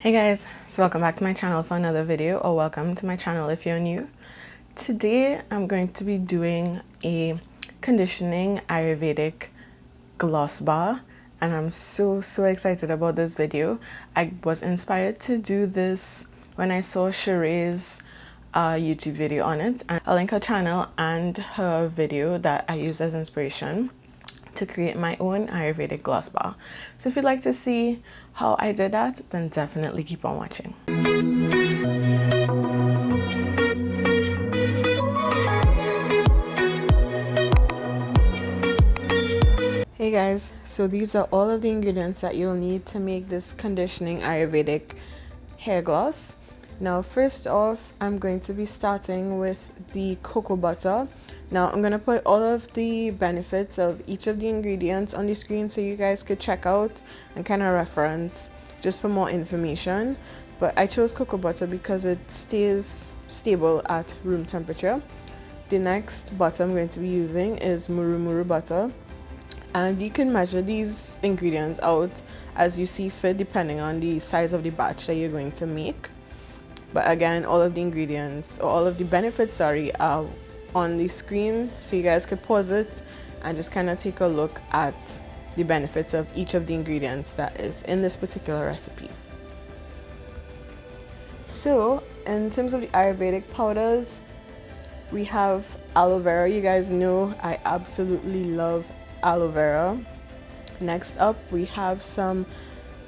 Hey guys, so welcome back to my channel for another video, or welcome to my channel if you're new. Today I'm going to be doing a conditioning Ayurvedic gloss bar, and I'm so excited about this video. I was inspired to do this when I saw Sherea's YouTube video on it, and I'll link her channel and her video that I used as inspiration to create my own Ayurvedic gloss bar. So if you'd like to see how I did that, then definitely keep on watching. Hey guys, so these are all of the ingredients that you'll need to make this conditioning Ayurvedic hair gloss. Now first off, I'm going to be starting with the cocoa butter. Now I'm going to put all of the benefits of each of the ingredients on the screen so you guys could check out and kind of reference just for more information. But I chose cocoa butter because it stays stable at room temperature. The next butter I'm going to be using is Murumuru butter. And you can measure these ingredients out as you see fit depending on the size of the batch that you're going to make. But again, all of the ingredients, or all of the benefits, are on the screen, so you guys could pause it and just kind of take a look at the benefits of each of the ingredients that is in this particular recipe. So in terms of the Ayurvedic powders, we have aloe vera. You guys know I absolutely love aloe vera. Next up, we have some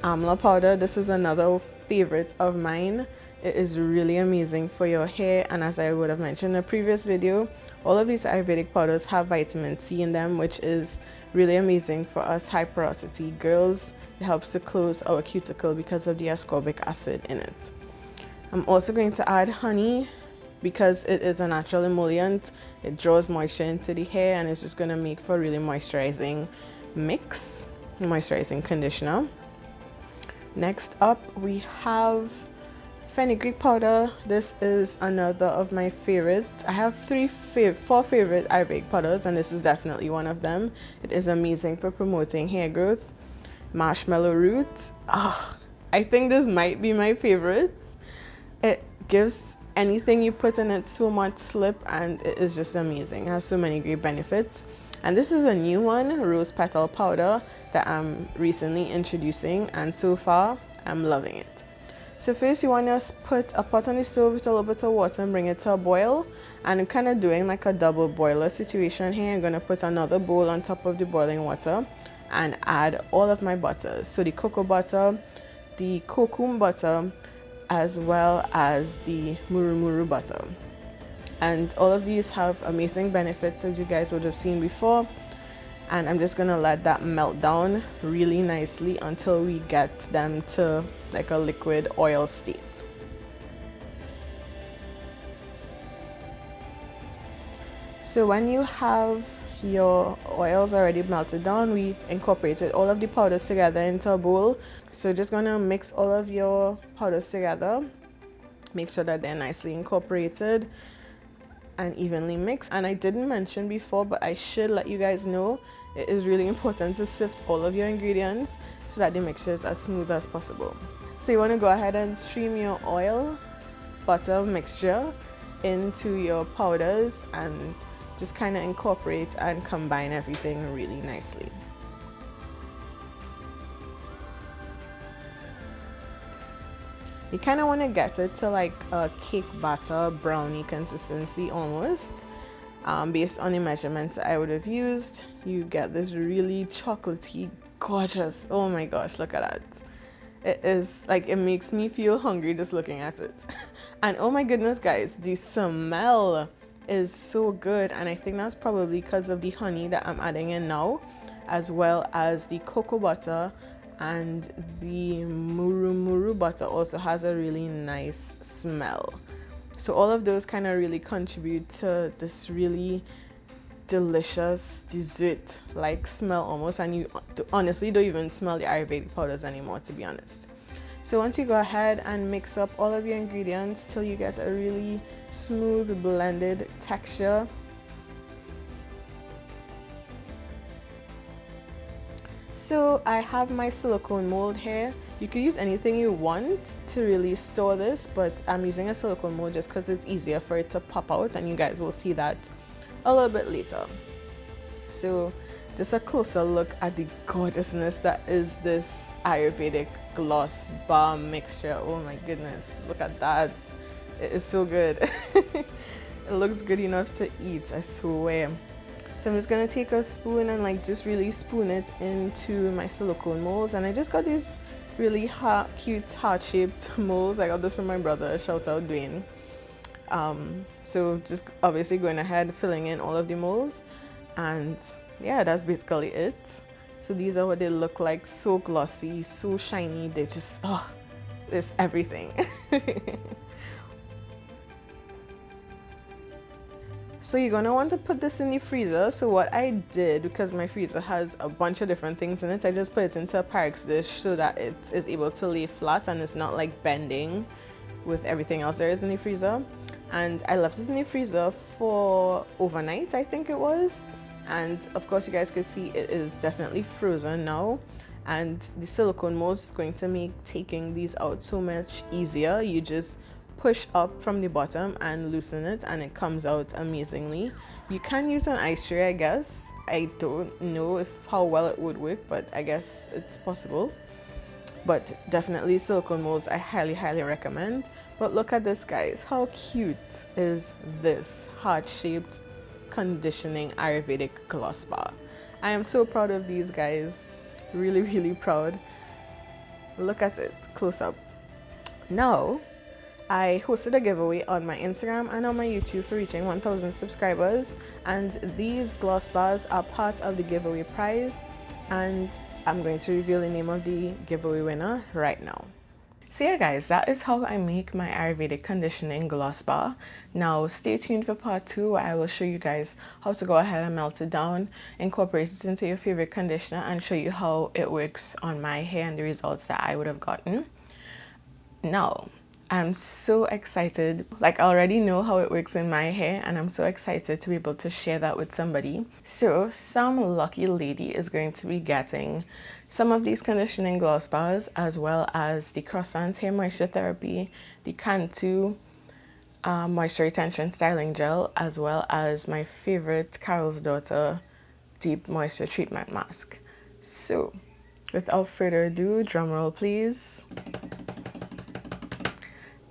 Amla powder. This is another favorite of mine. It is really amazing for your hair, and as I would have mentioned in a previous video, all of these Ayurvedic powders have vitamin C in them, which is really amazing for us high porosity girls. It helps to close our cuticle because of the ascorbic acid in it. I'm also going to add honey because it is a natural emollient. It draws moisture into the hair and it's just going to make for a really moisturizing mix, moisturizing conditioner. Next up, we have Fenugreek powder. This is another of my favorites. I have four favorite Ayurvedic powders, and this is definitely one of them. It is amazing for promoting hair growth. Marshmallow root. I think this might be my favorite. It gives anything you put in it so much slip, and it is just amazing. It has so many great benefits. And this is a new one, rose petal powder, that I'm recently introducing, and so far I'm loving it. So first you want to put a pot on the stove with a little bit of water and bring it to a boil. And I'm kind of doing like a double boiler situation here. I'm going to put another bowl on top of the boiling water and add all of my butters. So the cocoa butter, the Kokum butter, as well as the Murumuru butter. And all of these have amazing benefits, as you guys would have seen before. And I'm just gonna let that melt down really nicely until we get them to like a liquid oil state. So when you have your oils already melted down, we incorporated all of the powders together into a bowl. So just gonna mix all of your powders together, make sure that they're nicely incorporated and evenly mixed. And I didn't mention before, but I should let you guys know, it is really important to sift all of your ingredients so that the mixture is as smooth as possible. So you want to go ahead and stream your oil butter mixture into your powders and just kind of incorporate and combine everything really nicely. You kind of want to get it to like a cake batter brownie consistency almost. Based on the measurements I would have used, you get this really chocolatey, gorgeous, oh my gosh, look at that. It is like, it makes me feel hungry just looking at it. And oh my goodness guys, the smell is so good, and I think that's probably because of the honey that I'm adding in now, as well as the cocoa butter, and the Murumuru butter also has a really nice smell. So all of those kind of really contribute to this really delicious dessert like smell almost, and you honestly don't even smell the Ayurvedic powders anymore, to be honest. So once you go ahead and mix up all of your ingredients till you get a really smooth blended texture, so I have my silicone mold here. You could use anything you want to really store this, but I'm using a silicone mold just because it's easier for it to pop out, and you guys will see that a little bit later. So just a closer look at the gorgeousness that is this Ayurvedic gloss balm mixture. Oh my goodness, look at that. It is so good. It looks good enough to eat, I swear. So I'm just gonna take a spoon and like just really spoon it into my silicone molds. And I just got these really cute heart-shaped molds. I got this from my brother, shout out Dwayne. So just obviously going ahead, filling in all of the molds, and yeah, that's basically it. So these are what they look like, so glossy, so shiny. They just, oh, it's everything. So you're gonna want to put this in the freezer. So what I did, because my freezer has a bunch of different things in it, I just put it into a Pyrex dish so that it is able to lay flat and it's not like bending with everything else there is in the freezer. And I left it in the freezer for overnight, I think it was. And of course you guys can see it is definitely frozen now. And the silicone mold is going to make taking these out so much easier. You just push up from the bottom and loosen it, and it comes out amazingly. You can use an ice tray, I guess. I don't know how well it would work, but I guess it's possible. But definitely silicone molds I highly recommend. But look at this, guys. How cute is this heart-shaped conditioning Ayurvedic gloss bar? I am so proud of these guys. Really proud. Look at it close up. Now I hosted a giveaway on my Instagram and on my YouTube for reaching 1,000 subscribers, and these gloss bars are part of the giveaway prize, and I'm going to reveal the name of the giveaway winner right now. So yeah guys, that is how I make my Ayurvedic conditioning gloss bar. Now stay tuned for part 2, where I will show you guys how to go ahead and melt it down, incorporate it into your favorite conditioner, and show you how it works on my hair and the results that I would have gotten. Now I'm so excited. Like, I already know how it works in my hair, and I'm so excited to be able to share that with somebody. So some lucky lady is going to be getting some of these conditioning gloss bars, as well as the Croissants Hair Moisture Therapy, the Cantu Moisture Retention Styling Gel, as well as my favorite Carol's Daughter Deep Moisture Treatment Mask. So without further ado, drum roll please.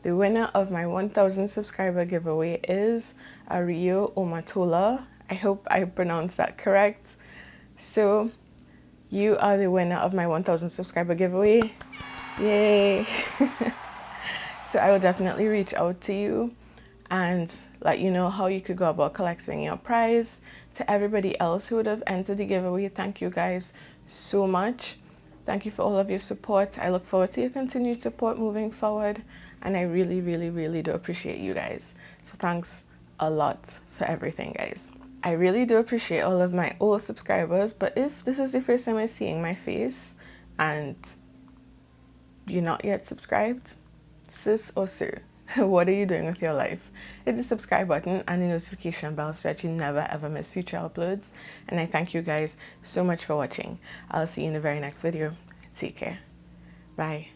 The winner of my 1,000 subscriber giveaway is Ario Omatola. I hope I pronounced that correct. So you are the winner of my 1,000 subscriber giveaway. Yay! So I will definitely reach out to you and let you know how you could go about collecting your prize. To everybody else who would have entered the giveaway, thank you guys so much. Thank you for all of your support. I look forward to your continued support moving forward, and I really do appreciate you guys. So thanks a lot for everything, guys. I really do appreciate all of my old subscribers, but if this is the first time you're seeing my face and you're not yet subscribed, sis or sir, what are you doing with your life? Hit the subscribe button and the notification bell so that you never ever miss future uploads. And I thank you guys so much for watching. I'll see you in the very next video. Take care. Bye.